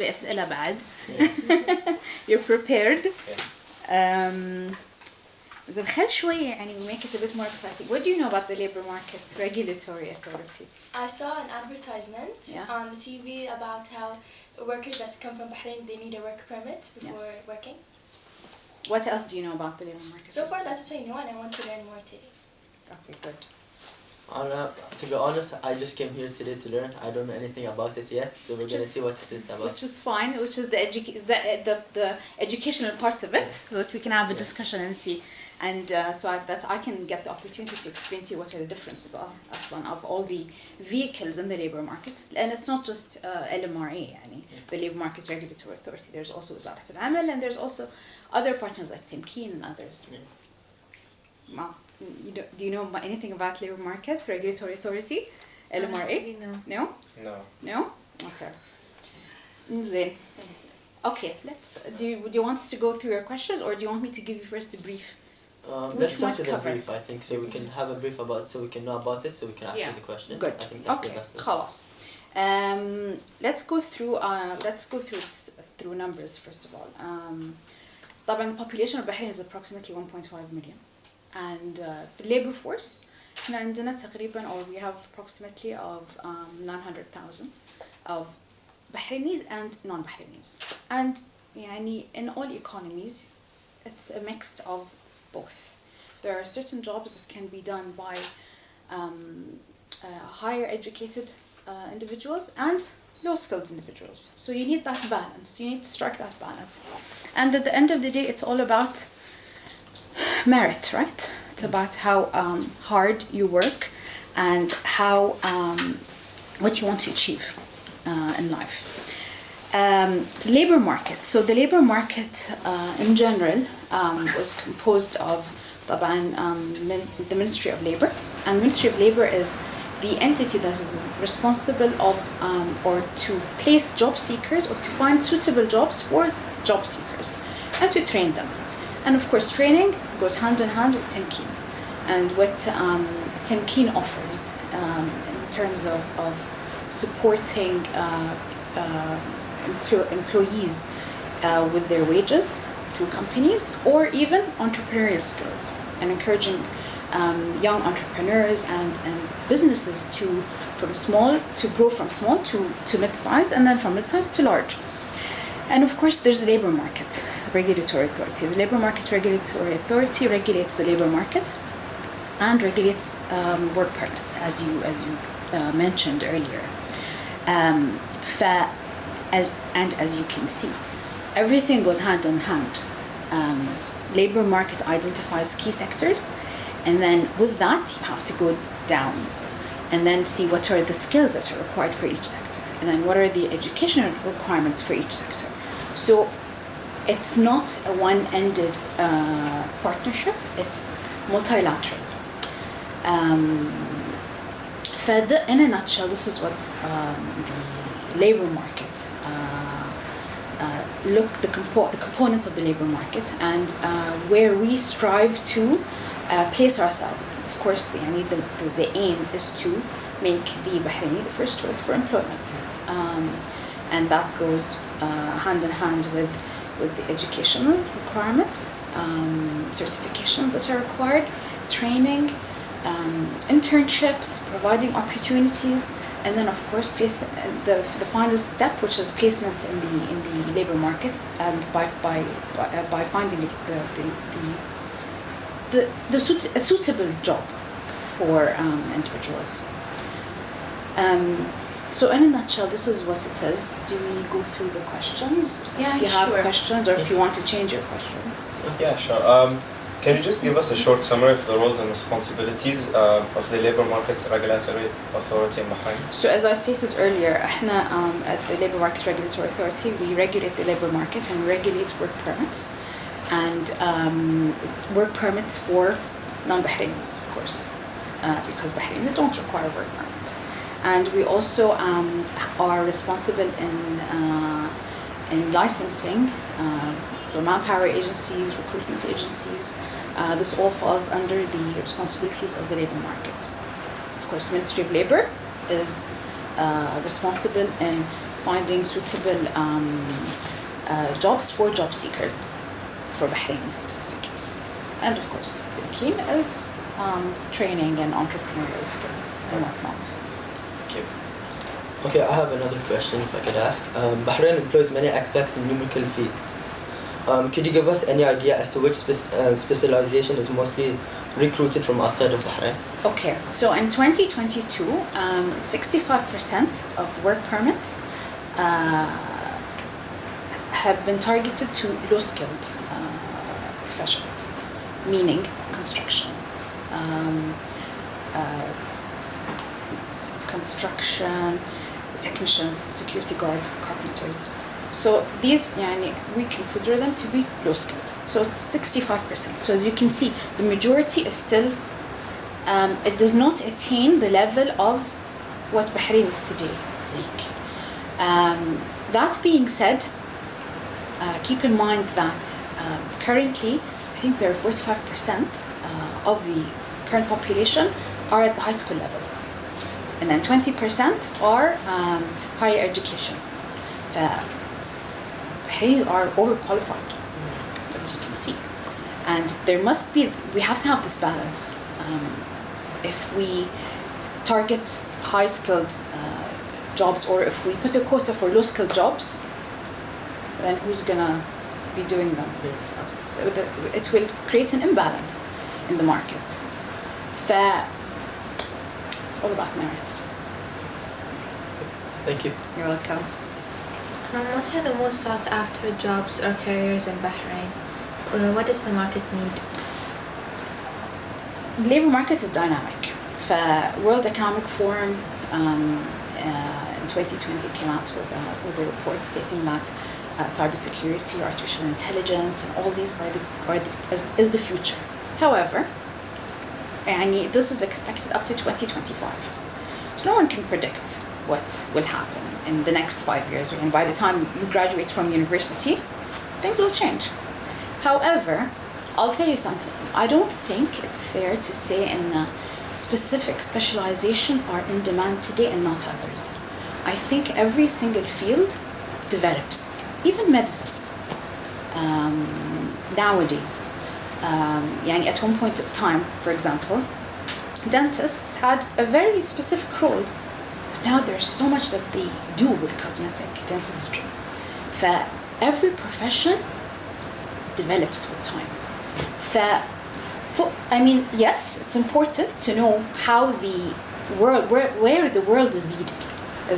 أسئلة بعد. You're prepared. إذا خل شوي يعني we make it a bit more exciting. What do you know about the labor market regulatory authority? I saw an advertisement on the TV about how workers that come from Bahrain, they need a work permit before working. What else do you know about the labor market? So far that's what I know, and I want to learn more today. Okay, good. To be honest, I just came here today to learn. I don't know anything about it yet, so we're going to see what it is about. Which is fine, which is the educational part of it, so that we can have a discussion and see. And so I can get the opportunity to explain to you what are the differences of all the vehicles in the labor market. And it's not just LMRA, the Labor Market Regulatory Authority. There's also Wizarة العمل, and there's also other partners like Temkeen and others. Wow. Do you know anything about Labor Market Regulatory Authority? LMRA? No? No? Okay. زين. Okay, do you want us to go through your questions, or do you want me to give you first a brief? Let's start with a brief, I think, so we can have a brief so we can know about it, so we can ask the questions. Good. I think that's the best way. خلاص. Let's go through numbers first of all. طبعا the population of Bahrain is approximately 1.5 million. And the labor force, احنا عندنا تقريبا, or we have approximately of 900,000 of Bahrainis and non-Bahrainis. And يعني in all economies, it's a mix of both. There are certain jobs that can be done by higher educated individuals and low-skilled individuals. So you need that balance. You need to strike that balance. And at the end of the day, it's all about merit, right? It's about how hard you work and how what you want to achieve in life. Labor market. So the labor market in general was composed of the Ministry of Labor, and the Ministry of Labor is the entity that is responsible of or to place job seekers or to find suitable jobs for job seekers and to train them. And of course, training goes hand in hand with Temkeen. And what Temkeen offers in terms of supporting employees with their wages through companies, or even entrepreneurial skills, and encouraging young entrepreneurs and businesses to grow from small to mid-size, and then from mid-size to large. And of course, there's the Labor Market Regulatory Authority. The Labor Market Regulatory Authority regulates the labor market and regulates work permits, as you mentioned earlier. As you can see, everything goes hand in hand. Labor market identifies key sectors, and then with that, you have to go down and then see what are the skills that are required for each sector, and then what are the educational requirements for each sector. So it's not a one-ended partnership, it's multilateral. In a nutshell, this is what the labor market the components of the labor market, and where we strive to place ourselves. Of course, the aim is to make the Bahraini the first choice for employment. And that goes hand in hand with the educational requirements, certifications that are required, training, internships, providing opportunities, and then of course the final step, which is placement in the labor market, by finding a suitable job for individuals. So in a nutshell, this is what it is. Do we go through the questions? Yeah, if you have questions, or if you want to change your questions. Yeah, sure. Can you just give us a short summary of the roles and responsibilities of the Labor Market Regulatory Authority in Bahrain? So as I stated earlier, at the Labor Market Regulatory Authority, we regulate the labor market and regulate work permits, and work permits for non-Bahrainis, of course, because Bahrainis don't require a work permit. And we also are responsible in licensing for manpower agencies, recruitment agencies. This all falls under the responsibilities of the labor market. Of course, Ministry of Labor is responsible in finding suitable jobs for job seekers, for Bahrainis specifically. And of course, the key is training and entrepreneurial skills and whatnot. Okay. Okay, I have another question if I could ask. Bahrain employs many experts in numerical fields. Could you give us any idea as to which specialization is mostly recruited from outside of Bahrain? Okay, so in 2022, 65% of work permits have been targeted to low-skilled professionals, meaning construction, technicians, security guards, carpenters. So these, we consider them to be low-skilled. So it's 65%. So as you can see, the majority is still, it does not attain the level of what Bahrainis today seek. That being said, keep in mind that currently, I think there are 45% of the current population are at the high school level. And then 20% are higher education. The Bahrainis are overqualified, as you can see. And we have to have this balance. If we target high-skilled jobs, or if we put a quota for low-skilled jobs, then who's gonna be doing them for us? It will create an imbalance in the market. It's all about merit. Thank you. You're welcome. What are the most sought after jobs or careers in Bahrain? What does the market need? The labor market is dynamic. World Economic Forum in 2020 came out with a report stating that cybersecurity, artificial intelligence, and all these is the future. However, this is expected up to 2025. So no one can predict what will happen in the next 5 years. And by the time you graduate from university, things will change. However, I'll tell you something. I don't think it's fair to say specific specializations are in demand today and not others. I think every single field develops, even medicine. Nowadays, at one point of time, for example, dentists had a very specific role. But now there's so much that they do with cosmetic dentistry. Every profession develops with time. Yes, it's important to know how the world, where the world is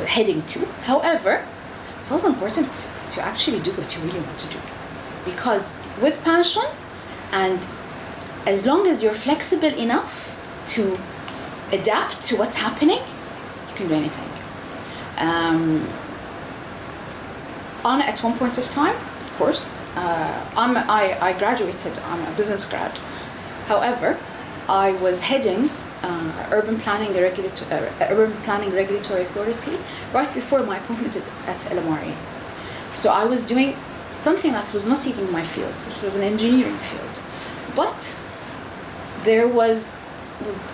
heading to. However, it's also important to actually do what you really want to do. Because with passion, and as long as you're flexible enough to adapt to what's happening, you can do anything. At one point of time, of course, I graduated, I'm a business grad. However, I was heading Urban Planning Regulatory Authority right before my appointment at LMRA. So I was doing something that was not even my field. It was an engineering field. But there was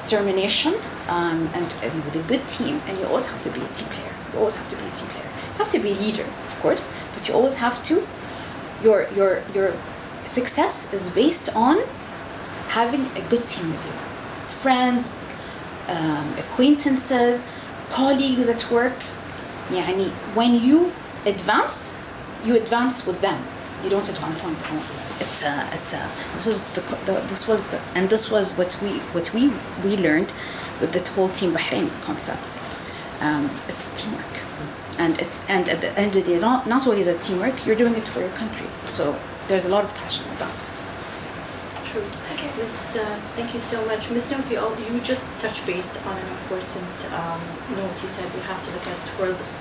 determination and with a good team, and you always have to be a team player. You have to be a leader, of course, but you always have to. Your success is based on having a good team with you. Friends, acquaintances, colleagues at work. When you advance with them. You don't advance on your own. This was what we learned with the whole Team Bahrain concept. It's teamwork, and at the end of the day, not only is it teamwork, you're doing it for your country. So there's a lot of passion in that. True. Okay. Thank you so much. Ms. Noof, you just touched base on an important note. You said we have to look at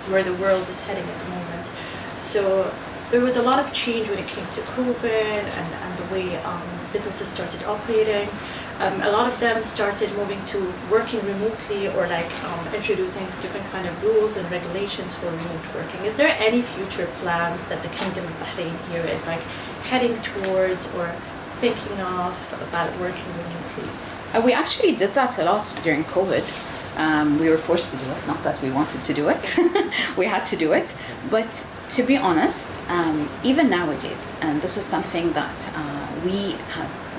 where the world is heading at the moment. So there was a lot of change when it came to COVID and the way businesses started operating. A lot of them started moving to working remotely or introducing different kind of rules and regulations for remote working. Is there any future plans that the Kingdom of Bahrain here is heading towards or thinking of about working remotely? We actually did that a lot during COVID. We were forced to do it, not that we wanted to do it. We had to do it. But to be honest, even nowadays, and this is something that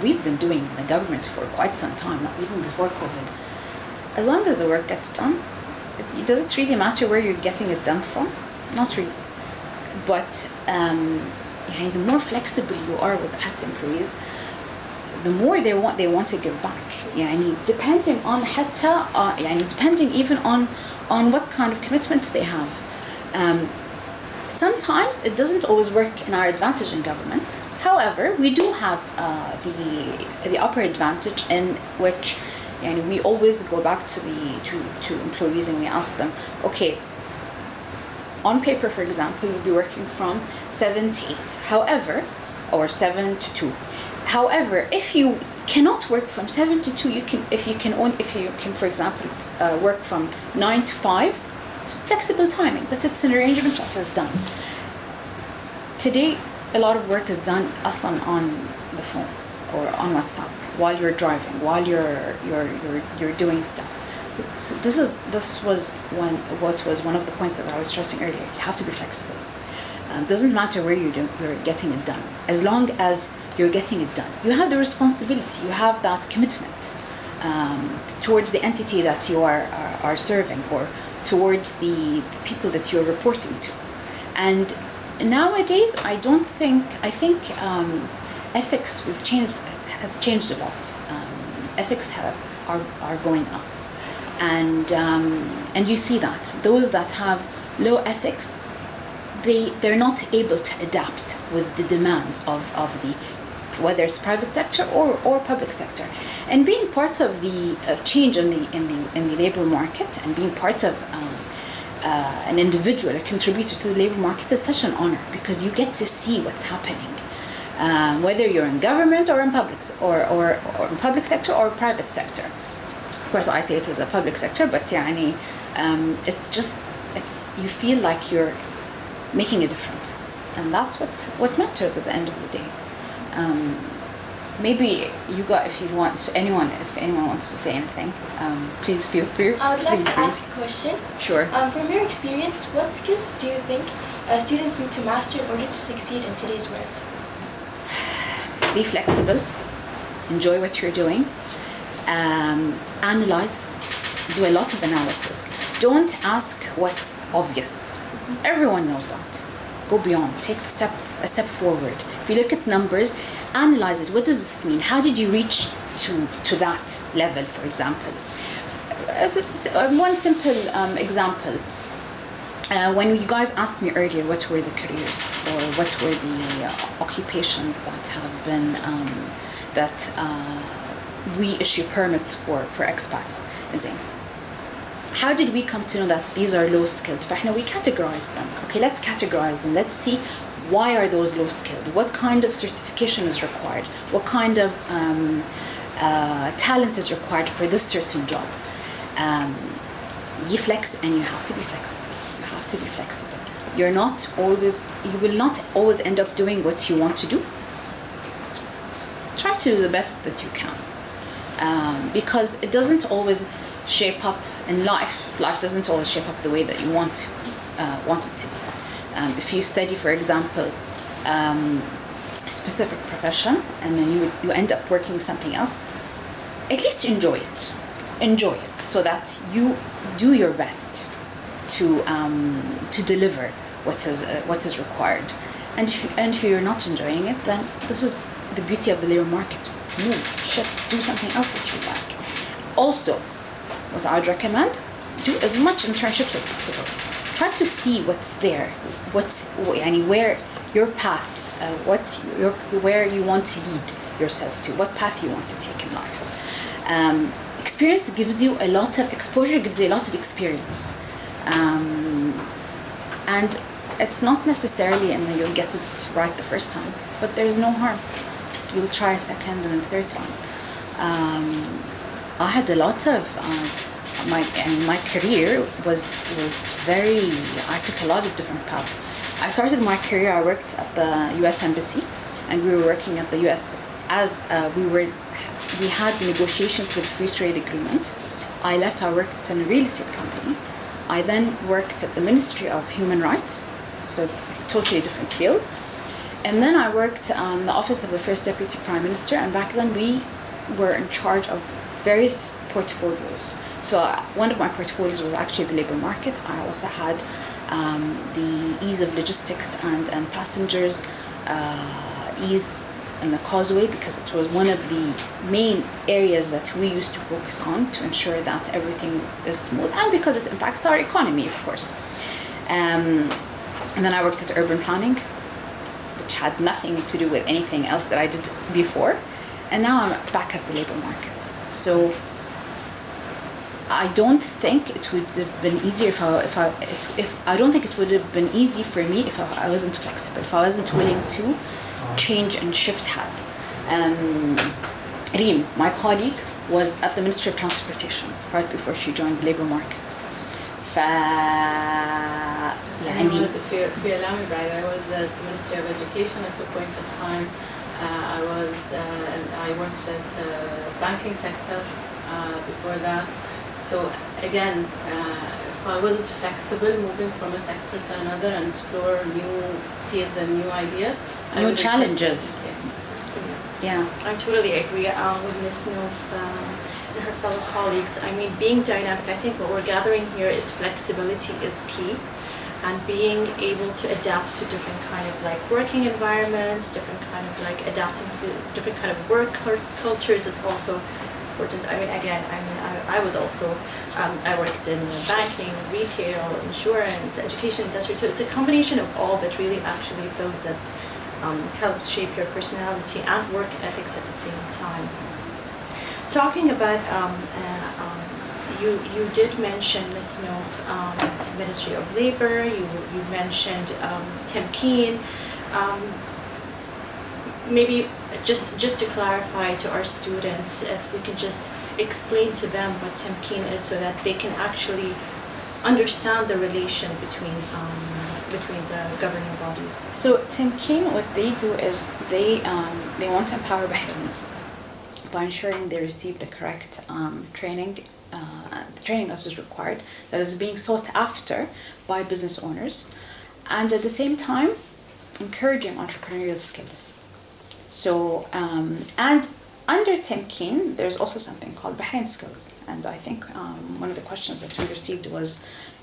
we've been doing in the government for quite some time, not even before COVID. As long as the work gets done, does it really matter where you're getting it done from? Not really. But the more flexible you are with the employees, the more they want to give back. Depending on depending even on what kind of commitments they have. Sometimes it doesn't always work in our advantage in government. However, we do have the upper advantage in which we always go back to employees and we ask them, okay, on paper, for example, you'll be working from 7 to 8. However, or 7 to 2. However, if you cannot work from 7 to 2, if you can, for example, work from 9 to 5. It's flexible timing, but it's an arrangement that is done. Today, a lot of work is done on the phone or on WhatsApp while you're driving, while you're doing stuff. So this was one of the points that I was stressing earlier. You have to be flexible. Doesn't matter where you're getting it done, as long as you're getting it done. You have the responsibility. You have that commitment towards the entity that you are serving, or towards the people that you're reporting to. And nowadays, I think ethics has changed a lot. Ethics are going up, and you see that those that have low ethics, they're not able to adapt with the demands of the, whether it's private sector or public sector. And being part of the change in the labor market, and being part of an individual, a contributor to the labor market, is such an honor, because you get to see what's happening, whether you're in government or in public or in public sector or private sector. Of course, I say it as a public sector, but it's you feel like you're making a difference, and that's what matters at the end of the day. Maybe if anyone wants to say anything, please feel free. I would like to ask a question. Sure. From your experience, what skills do you think students need to master in order to succeed in today's world? Be flexible. Enjoy what you're doing. Analyze. Do a lot of analysis. Don't ask what's obvious. Everyone knows that. Go beyond. Take a step forward. If you look at numbers, analyze it. What does this mean? How did you reach to that level, for example? One simple example. When you guys asked me earlier what were the careers or what were the occupations that have been we issue permits for expats, how did we come to know that these are low skilled? We categorize them. Okay, let's categorize them. Let's see, why are those low skilled? What kind of certification is required? What kind of talent is required for this certain job? You flex, and you have to be flexible. You have to be flexible. You will not always end up doing what you want to do. Try to do the best that you can, because it doesn't always shape up in life. Life doesn't always shape up the way that you want it to be. If you study, for example, a specific profession, and then you end up working something else, at least enjoy it. Enjoy it, so that you do your best to deliver what is required. And if you're not enjoying it, then this is the beauty of the labor market. Move, shift, do something else that you like. Also, what I'd recommend, do as much internships as possible. Try to see what's there, where your path, where you want to lead yourself to, what path you want to take in life. Experience gives you a lot of exposure, gives you a lot of experience, and it's not necessarily, you'll get it right the first time, but there's no harm. You'll try a second and a third time. I had a lot of my career was very. I took a lot of different paths. I started my career. I worked at the U.S. Embassy, and we were working at the U.S. as we had negotiations for the free trade agreement I left, I worked in a real estate company. I then worked at the Ministry of Human Rights, so a totally different field. And then I worked in the office of the First Deputy Prime Minister, and back then we were in charge of various portfolios. So one of my portfolios was actually the labor market. I also had the ease of logistics and passengers, ease in the causeway, because it was one of the main areas that we used to focus on to ensure that everything is smooth, and because it impacts our economy, of course. And then I worked at urban planning, which had nothing to do with anything else that I did before. And now I'm back at the labor market. So I don't think it would have been easier if I don't think it would have been easy for me if I wasn't flexible, if I wasn't willing to change and shift hats. Reem, my colleague, was at the Ministry of Transportation right before she joined the labor market. If you allow me, Brad, I was at the Ministry of Education at a point of time. I worked at the banking sector before that. So again, if I wasn't flexible, moving from a sector to another and explore new fields and new ideas, new challenges. Yes, exactly. Yeah, I totally agree with Ms. Noof and her fellow colleagues. I mean, being dynamic, I think what we're gathering here is flexibility is key, and being able to adapt to different kind of like working environments, different kind of like adapting to different kind of work cultures is also important. I was also, I worked in banking, retail, insurance, education, industry. So it's a combination of all that really actually builds it, helps shape your personality and work ethics at the same time. Talking about, you did mention, Ms. Noof, Ministry of Labor, you mentioned Temkeen. Maybe just to clarify to our students, if we can just explain to them what Temkeen is so that they can actually understand the relation between the governing bodies. So Temkeen, what they do is they want to empower Bahrainis by ensuring they receive the correct training, the training that is required, that is being sought after by business owners, and at the same time encouraging entrepreneurial skills. So, and under Temkeen, there's also something called Bahrain Skills. And I think one of the questions that we received was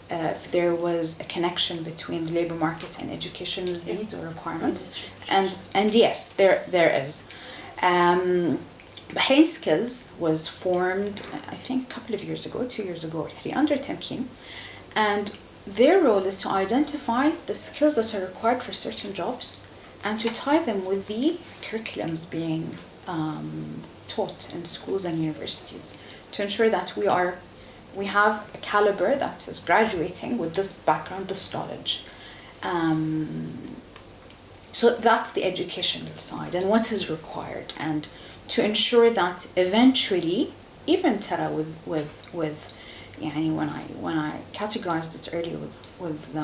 if there was a connection between the labor market and educational needs or requirements. And yes, there is. Bahrain Skills was formed, I think, a couple of years ago, 2 years ago or 3, under Temkeen. And their role is to identify the skills that are required for certain jobs and to tie them with the curriculums being taught in schools and universities to ensure that we have a caliber that is graduating with this background, this knowledge. So that's the educational side and what is required, and to ensure that eventually, even Tara with when I categorized it earlier with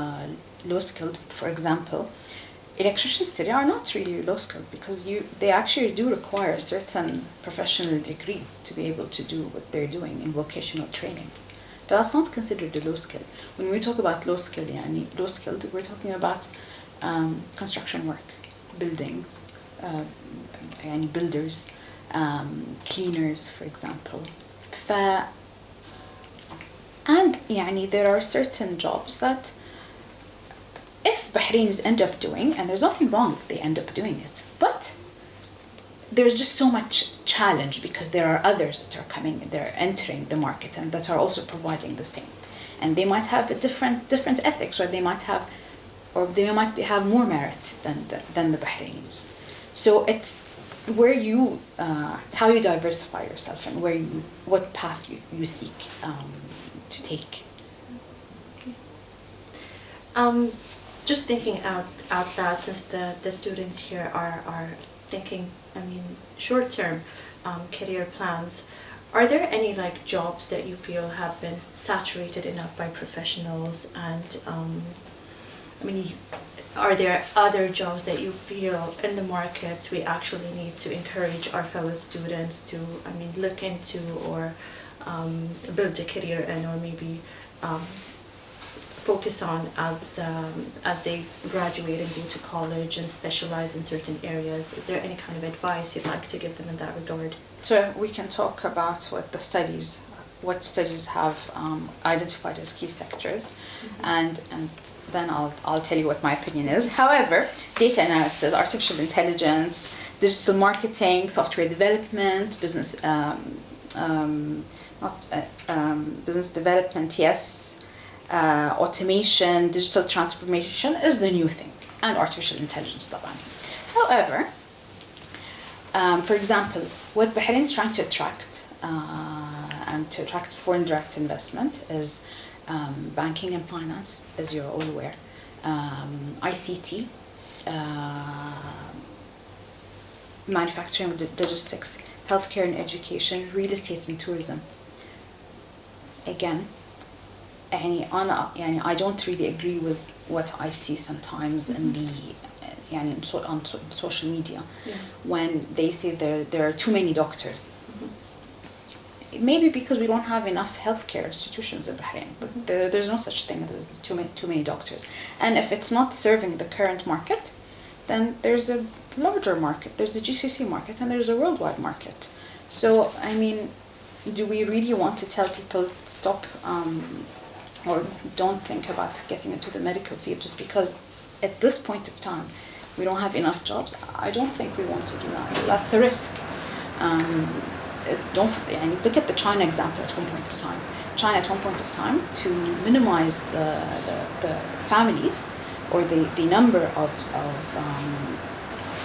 low skilled, for example, electricians today are not really low skilled because they actually do require a certain professional degree to be able to do what they're doing in vocational training. But that's not considered a low skill. When we talk about low skilled, we're talking about construction work, buildings, builders, cleaners, for example. And there are certain jobs that if Bahrainis end up doing, and there's nothing wrong if they end up doing it, but there's just so much challenge because there are others that are coming, they're entering the market and that are also providing the same. And they might have a different ethics, or they might have more merit than the Bahrainis. So it's where it's how you diversify yourself and what path you seek to take. Just thinking out loud, since the students here are thinking, short-term career plans, are there any jobs that you feel have been saturated enough by professionals, and are there other jobs that you feel in the market we actually need to encourage our fellow students to look into or build a career in, or maybe focus on as they graduate and go to college and specialize in certain areas? Is there any kind of advice you'd like to give them in that regard? So we can talk about what studies have identified as key sectors, and then I'll tell you what my opinion is. However, data analysis, artificial intelligence, digital marketing, software development, business development, yes, automation, digital transformation is the new thing, and artificial intelligence طبعا. However, for example, what Bahrain is trying to attract and to attract foreign direct investment is banking and finance, as you're all aware, ICT, manufacturing, logistics, healthcare and education, real estate and tourism. Again, I don't really agree with what I see sometimes in the on social media, when they say there are too many doctors. Maybe because we don't have enough healthcare institutions in Bahrain, but there's no such thing as too many doctors. And if it's not serving the current market, then there's a larger market, there's the GCC market, and there's a worldwide market. So, I mean, do we really want to tell people stop or don't think about getting into the medical field just because at this point of time we don't have enough jobs? I don't think we want to do that. That's a risk. Look at the China example at one point of time. China at one point of time, to minimize the families or the number of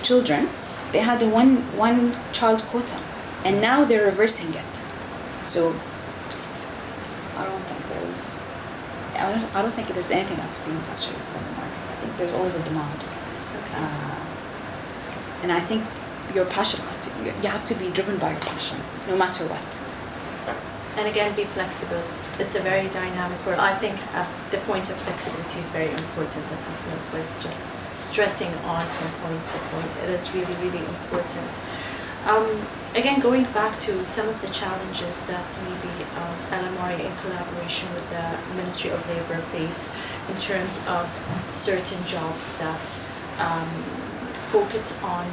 children, they had a one child quota, and now they're reversing it. So I don't think there's anything that's being saturated by the market. I think there's always a demand, and I think your passion you have to be driven by your passion, no matter what. And again, be flexible. It's a very dynamic world. I think the point of flexibility is very important, that Hassan was just stressing on from point to point. It is really, really important. Again, going back to some of the challenges that maybe LMRA in collaboration with the Ministry of Labour face in terms of certain jobs that focus on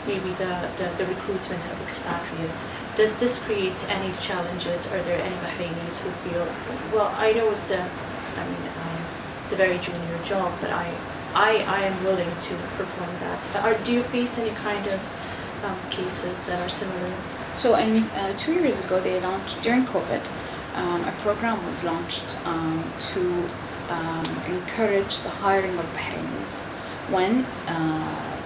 maybe the recruitment of expatriates. Does this create any challenges? Are there any Bahrainis who feel, well, I know it's a very junior job, but I am willing to perform that. Do you face any kind of cases that are similar? So 2 years ago, they launched, during COVID, a program was launched to encourage the hiring of Bahrainis. When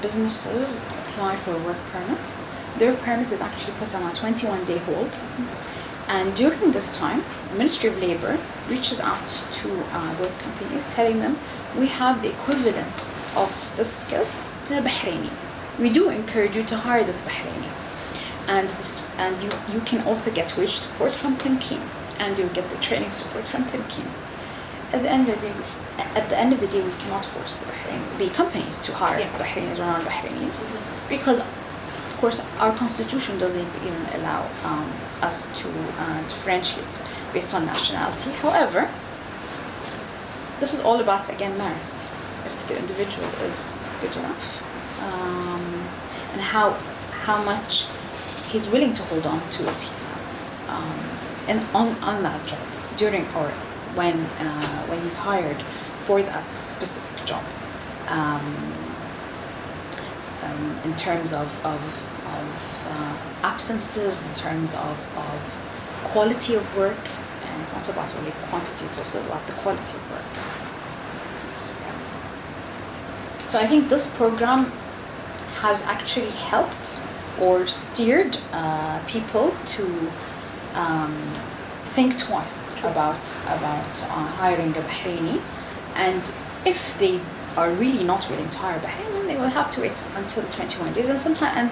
businesses apply for a work permit, their permit is actually put on a 21-day hold. And during this time, the Ministry of Labour reaches out to those companies, telling them, we have the equivalent of this skill in a Bahraini. We do encourage you to hire this Bahraini. And you can also get wage support from Temkeen, and you'll get the training support from Temkeen. At the end of the day, we cannot force the companies to hire Bahrainis or non-Bahrainis, because, of course, our constitution doesn't even allow us to differentiate based on nationality. However, this is all about, again, merit. If the individual is good enough, and how much he's willing to hold on to what he has, and on that job during or when he's hired for that specific job, in terms of absences, in terms of quality of work, and it's not about only quantity, it's also about the quality of work. So I think this program has actually helped or steered people to think twice about hiring a Bahraini, and if they are really not willing to hire a Bahraini, they will have to wait until 21 days, and sometimes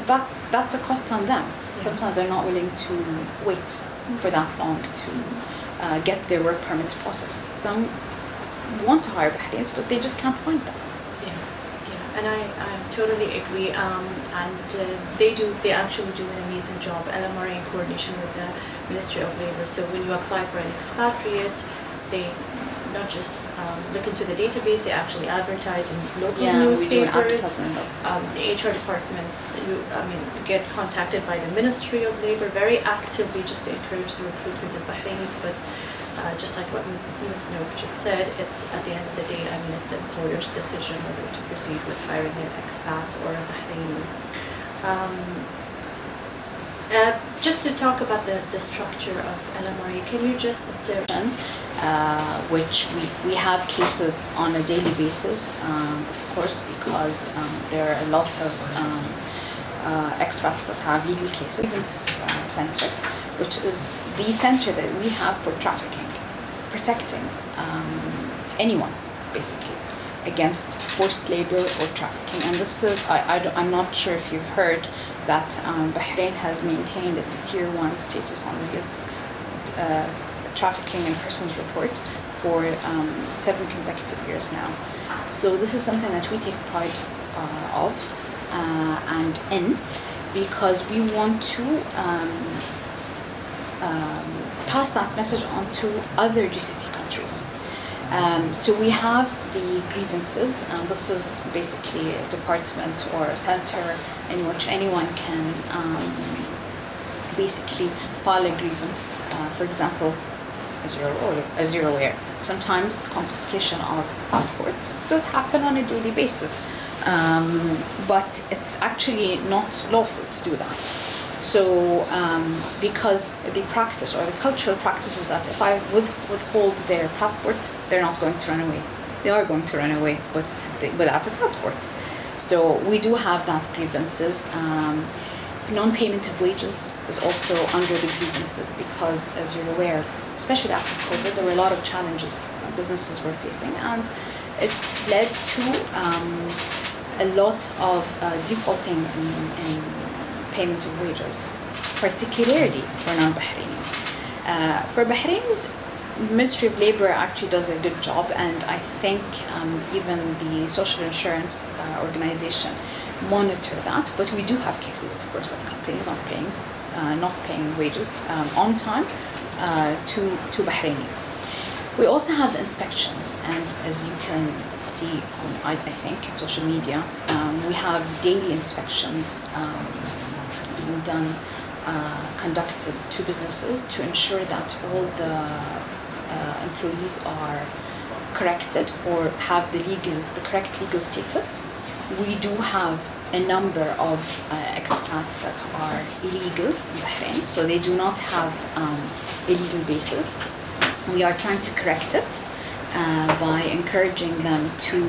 that's a cost on them. Sometimes they're not willing to wait for that long to get their work permit processed. Some want to hire Bahrainis, but they just can't find them. And I totally agree. They actually do an amazing job. LMRA in coordination with the Ministry of Labour. So when you apply for an expatriate, they not just look into the database, they actually advertise in local newspapers. The HR departments, get contacted by the Ministry of Labour very actively just to encourage the recruitment of Bahrainis. But just like what Ms. Noof just said, it's at the end of the day, it's the employer's decision whether to proceed with hiring an expat or a Bahraini. Just to talk about the structure of LMRA, can you just which we have cases on a daily basis, of course, because there are a lot of expats that have legal cases. Grievances Center, which is the center that we have for trafficking, protecting anyone, basically, against forced labor or trafficking. And this is, I'm not sure if you've heard that Bahrain has maintained its Tier 1 status on the U.S. Trafficking in Persons Report for 7 consecutive years now. So this is something that we take pride of and in, because we want to pass that message on to other GCC countries. So we have the grievances, and this is basically a department or a center in which anyone can basically file a grievance. For example, as you're aware, sometimes confiscation of passports does happen on a daily basis, but it's actually not lawful to do that. So because the practice or the cultural practice is that if I withhold their passport, they're not going to run away. They are going to run away, but without a passport. So we do have that grievances. Non-payment of wages is also under the grievances because, as you're aware, especially after COVID, there were a lot of challenges businesses were facing, and it led to a lot of defaulting in payment of wages, particularly for non-Bahrainis. For Bahrainis, Ministry of Labour actually does a good job, and I think even the social insurance organization monitor that. But we do have cases, of course, of companies not paying wages on time to Bahrainis. We also have inspections, and as you can see on, I think, social media, we have daily inspections being done, conducted to businesses to ensure that all the employees are corrected or have the correct legal status. We do have a number of expats that are illegals in Bahrain, so they do not have a legal basis. We are trying to correct it by encouraging them to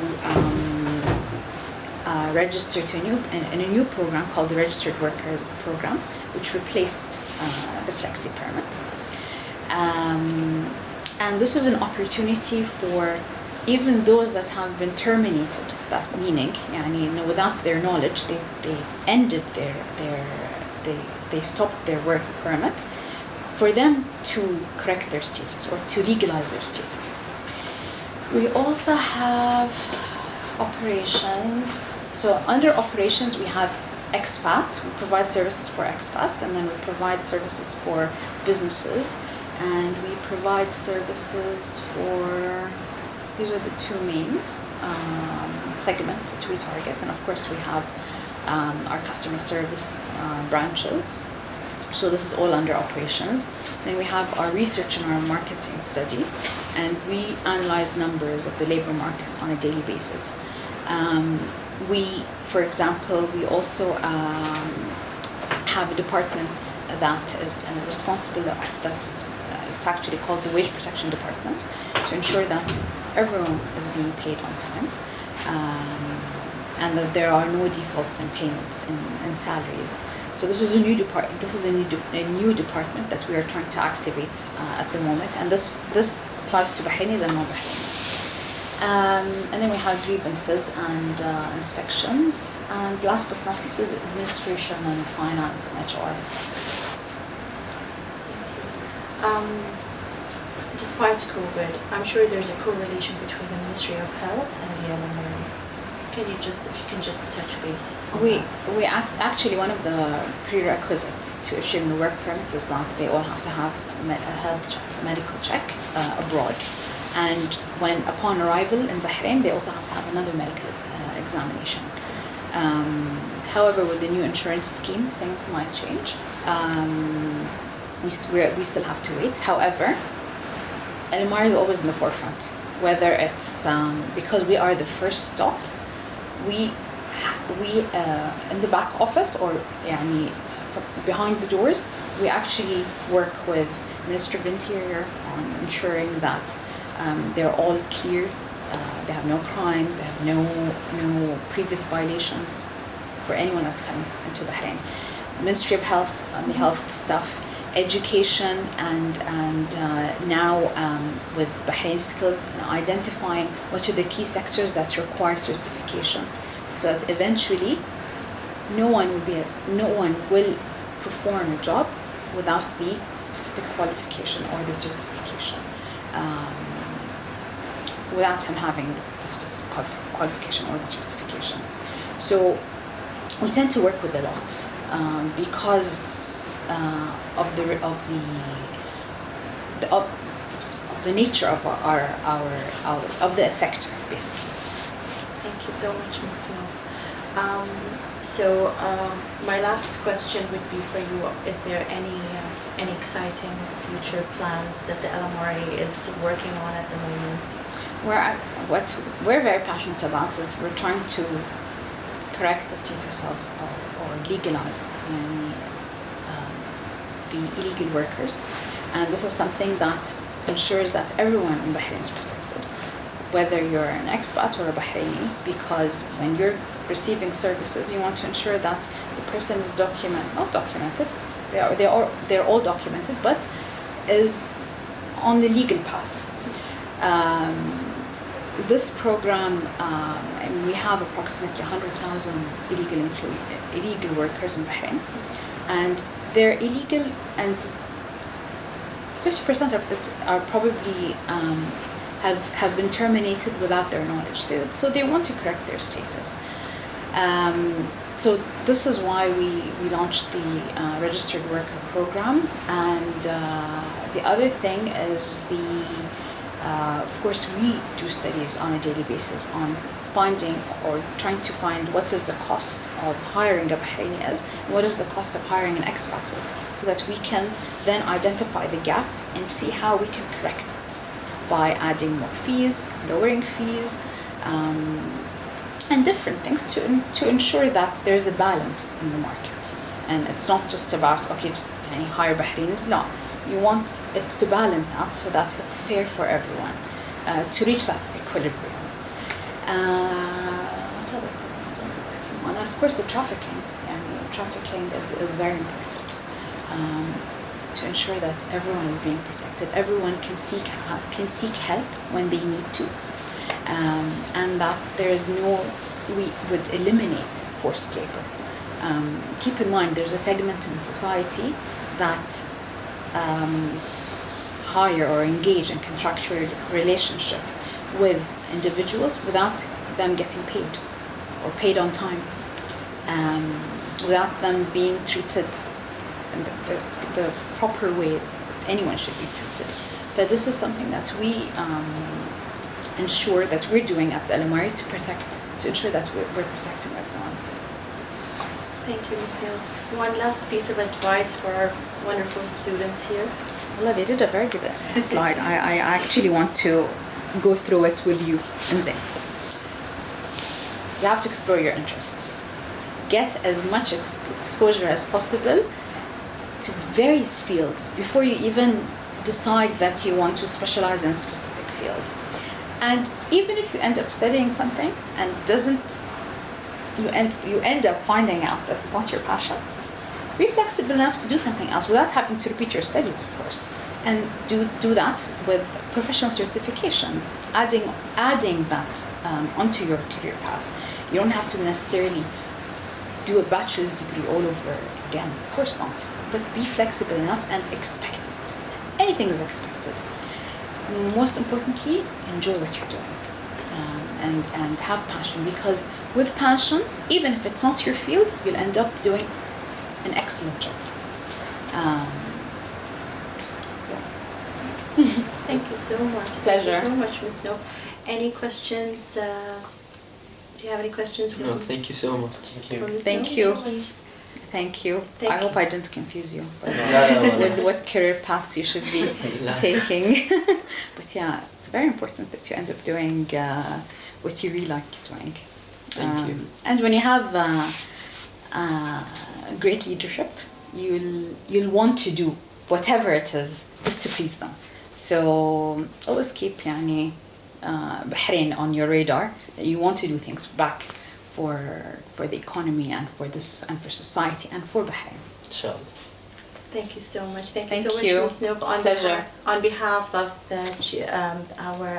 register to in a new program called the Registered Worker Program, which replaced the Flexi Permit. And this is an opportunity for even those that have been terminated, that meaning, without their knowledge, they ended they stopped their work permit, for them to correct their status or to legalize their status. We also have operations. So under operations, we have expats. We provide services for expats, and then we provide services for businesses, and we provide services for, these are the two main segments that we target. And of course, we have our customer service branches. So this is all under operations. Then we have our research and our marketing study, and we analyze numbers of the labor market on a daily basis. For example, we also have a department that is responsible, it's actually called the Wage Protection Department, to ensure that everyone is being paid on time, and that there are no defaults in payments in salaries. So this is a new department. This is a new department that we are trying to activate at the moment, and this applies to Bahrainis and non-Bahrainis. And then we have grievances and inspections, and last but not least is administration and finance and HR. Despite COVID, I'm sure there's a correlation between the Ministry of Health and the LMRA. can you just, if you can just touch base on We that? actually, one of the prerequisites to issuing the work permits is that they all have to have a health check, a medical check abroad, and when upon arrival in Bahrain, they also have to have another medical examination. However, with the new insurance scheme, things might change. We still have to wait. However, LMRA is always in the forefront. Whether it's because we are the first stop, we in the back office or behind the doors, we actually work with Ministry of Interior on ensuring that they're all clear. They have no crimes. They have no previous violations for anyone that's coming into Bahrain. Ministry of Health on the health stuff, education, and now with Bahrain Skills, identifying what are the key sectors that require certification, so that eventually no one will perform a job without the specific qualification or the certification, without him having the specific qualification or the certification. So we tend to work with a lot because of the nature of our of the sector, basically. Thank you so much, Ms. Noof. My last question would be for you: is there any exciting future plans that the LMRA is working on at the moment? What we're very passionate about is we're trying to correct the status of or legalize the illegal workers, and this is something that ensures that everyone in Bahrain is protected, whether you're an expat or a Bahraini, because when you're receiving services, you want to ensure that the person is not documented, they're all documented, but is on the legal path. This program, we have approximately 100,000 illegal workers in Bahrain, and they're illegal, and 50% of it are probably have been terminated without their knowledge. So they want to correct their status. So this is why we launched the registered worker program, and the other thing is of course, we do studies on a daily basis on finding or trying to find what is the cost of hiring a Bahraini is, and what is the cost of hiring an expat is, so that we can then identify the gap and see how we can correct it by adding more fees, lowering fees, and different things to ensure that there's a balance in the market. And it's not just about, okay, just hire Bahrainis. No, you want it to balance out so that it's fair for everyone, to reach that equilibrium. What other programs are we working on? And of course, the trafficking. Trafficking is very important, to ensure that everyone is being protected. Everyone can seek help when they need to, and that we would eliminate forced labor. Keep in mind, there's a segment in society that hire or engage in contractual relationship with individuals without them getting paid or paid on time, without them being treated in the proper way anyone should be treated. But this is something that we ensure that we're doing at the LMRA to ensure that we're protecting everyone. Thank you, Ms. Noof. One last piece of advice for our wonderful students here. Well, they did a very good slide. I actually want to go through it with you. You have to explore your interests. Get as much exposure as possible to various fields before you even decide that you want to specialize in a specific field. And even if you end up studying something and you end up finding out that it's not your passion, be flexible enough to do something else without having to repeat your studies, of course. And do that with professional certifications, adding that onto your career path. You don't have to necessarily do a bachelor's degree all over again, of course not. But be flexible enough and expect it. Anything is expected. Most importantly, enjoy what you're doing. and have passion, because with passion, even if it's not your field, you'll end up doing an excellent job. Thank you so much. Pleasure. Thank you so much, Ms. Noof. Any questions? Do you have any questions? No, thank you so much. Thank you. for Ms. Thank Noof? you. Thank you. Thank I you. hope I didn't confuse you No. with what career paths you should be No. taking. But yeah, it's very important that you end up doing what you really like doing. Thank you. And when you have great leadership, you'll want to do whatever it is just to please them. So always keep Bahrain on your radar. You want to do things back for the economy and for this and for society and for Bahrain. Inshallah. Thank you so much. Thank Thank you so you. much, Ms. Noof. Pleasure. On behalf of our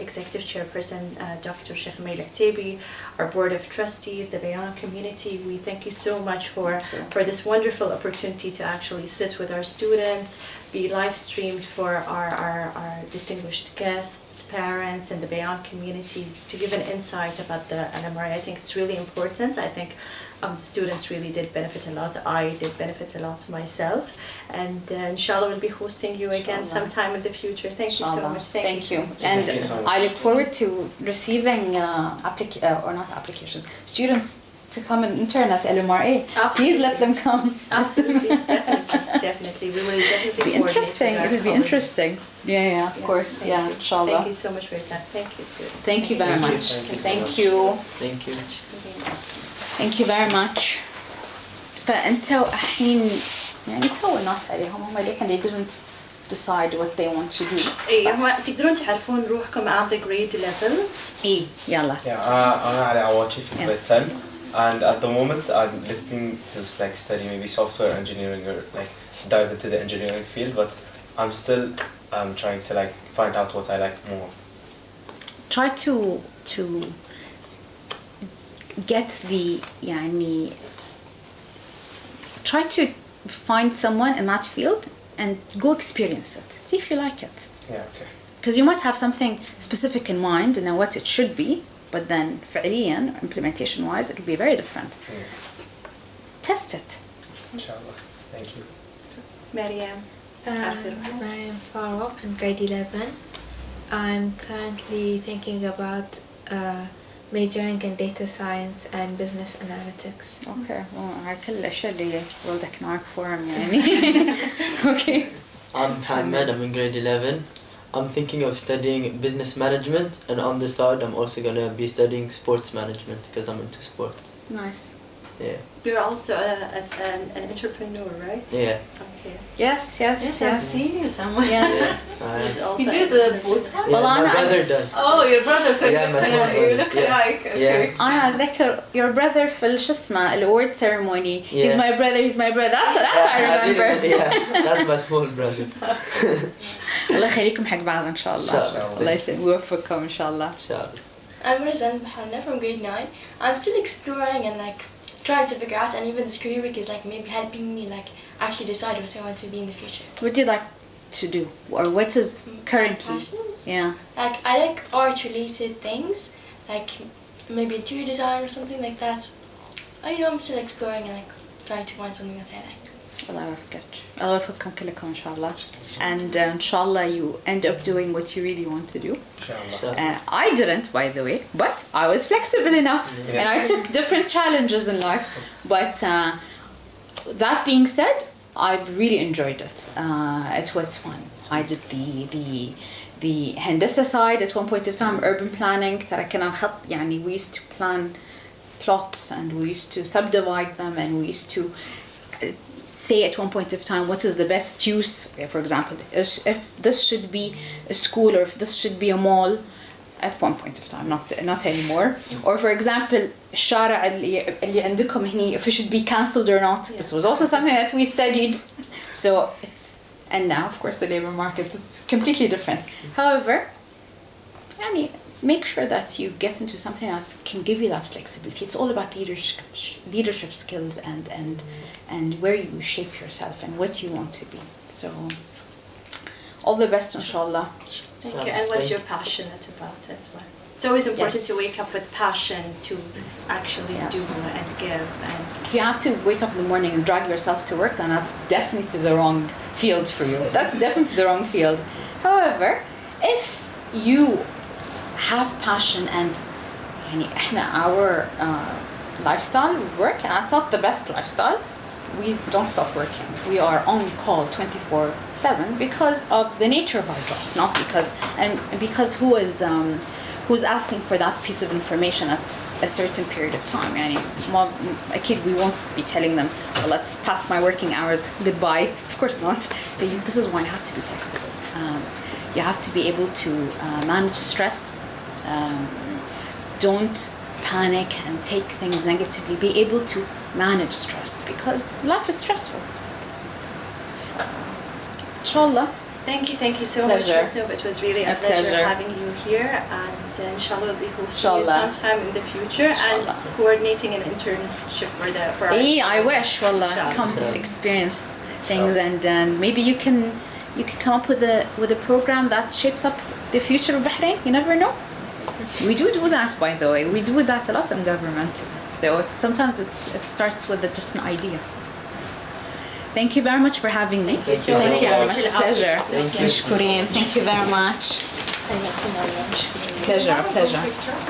executive chairperson, Dr. Sheikh Mail Aktabi, our board of trustees, the Bayan community, we thank you so much for this wonderful opportunity to actually sit with our students, be live streamed for our distinguished guests, parents, and the Bayan community to give an insight about the LMRA. I think it's really important. I think the students really did benefit a lot. I did benefit a lot myself. And inshallah, we'll be hosting you again Inshallah. sometime in the future. Thank you so much. Thank you. so much. And Thank you so much. I look forward to receiving students to come and intern at LMRA. Please let them come. Absolutely, definitely. We will definitely It'll be coordinate interesting. with our It will be colleagues. interesting. Yeah, of course. Thank Yeah, you. inshallah. Thank you so much for your time. Thank you, Sue. Thank you very Thank you. much. Thank Thank you so you. Thank you. Thank you very much. فأنتوا الحين يعني تو الناس عليهم هم لكن they didn't decide what they want to do. ايه هم تقدرون تعرفون روحكم at the grade levels. إيه يلا. Yeah, I'm Ali Awachi from grade Yes. 10, and at the moment I'm looking to like study maybe software engineering or like dive into the engineering field, but I'm still trying to like find out what I like more. Try to get the يعني try to find someone in that field and go experience it. See if you like it. Yeah, okay. Because you might have something specific in mind and know what it should be, but then فعليا implementation wise it'll be very different. Yeah. Test it. Inshallah. Thank you. Mariam. I'm Farouk in grade 11. I'm currently thinking about majoring in data science and business analytics. Okay. هاي كل الأشياء اللي ولدك معك فورم يعني. Okay. I'm Hamad, I'm in grade 11. I'm thinking of studying business management, and on the side I'm also gonna be studying sports management because I'm into sports. Nice. Yeah. You're also an entrepreneur, right? Yeah. Okay. Yes. I've seen you somewhere. Yes. He's also You do the boot camp? Yeah, Well, my Anna, brother does. Oh, your brother, so Yeah, my small you brother. look Yeah. alike. Okay. Yeah. أنا أتذكر your brother في شو اسمه الأورد ceremony. He's Yeah. my brother. He's my brother. That's I remember. Yeah, that's my small brother. الله يخليكم حق بعض إن شاء الله. إن شاء الله. الله يوفقكم إن شاء الله. Inshallah. I'm Razan Bahanna from grade 9. I'm still exploring and like trying to figure out, and even this career week is like maybe helping me like actually decide what I want to be in the future. What do you like to do, or what is currently? Passions? Yeah. Like I like art related things, like maybe interior design or something like that. I'm still exploring and like trying to find something that I like. الله يوفقك. الله يوفقكم كلكم إن شاء الله. And inshallah you end up doing what you really want to do. Inshallah. I didn't, by the way, but I was flexible enough, Yeah. and I took different challenges in life. But that being said, I've really enjoyed it. It was fun. I did the هندسة side at one point of time, urban planning. ترى كنا نخط يعني we used to plan plots and we used to subdivide them and we used to say at one point of time what is the best use. For example, if this should be a school or if this should be a mall at one point of time, not anymore. Or for example, الشارع اللي عندكم هني, if it should be cancelled or not. This was also something that we studied. So and now of course the labor market, it's completely different. However, make sure that you get into something that can give you that flexibility. It's all about leadership skills and where you shape yourself and what you want to be. So all the best, inshallah. Thank you. And what you're passionate about as well. It's always important to Yes. wake up with passion to actually Yes. do and give. And If you have to wake up in the morning and drag yourself to work, then that's definitely the wrong field for you. That's definitely the wrong field. However, if you have passion and our lifestyle with work, and that's not the best lifestyle, we don't stop working. We are on call 24/7 because of the nature of our job, not because who's asking for that piece of information at a certain period of time. يعني أكيد we won't be telling them, well, let's pass my working hours, goodbye. Of course not. But this is why you have to be flexible. You have to be able to manage stress. Don't panic and take things negatively. Be able to manage stress because life is stressful. Inshallah. thank you so Pleasure. much, Ms. Noof. It was really a A pleasure pleasure. having you here, and inshallah we'll be hosting Inshallah. you sometime in the future Inshallah. and coordinating an internship for our I wish, wallah, Inshallah. come experience things, and maybe you can come up with a program that shapes up the future of Bahrain. You never know. We do that, by the way. We do that a lot in government. So sometimes it starts with just an idea. Thank you very much for having me. Thank you so Thank much. you very much. Thank you. Pleasure. Thank you. Mashkourin. Thank you very much. Thank you. Pleasure.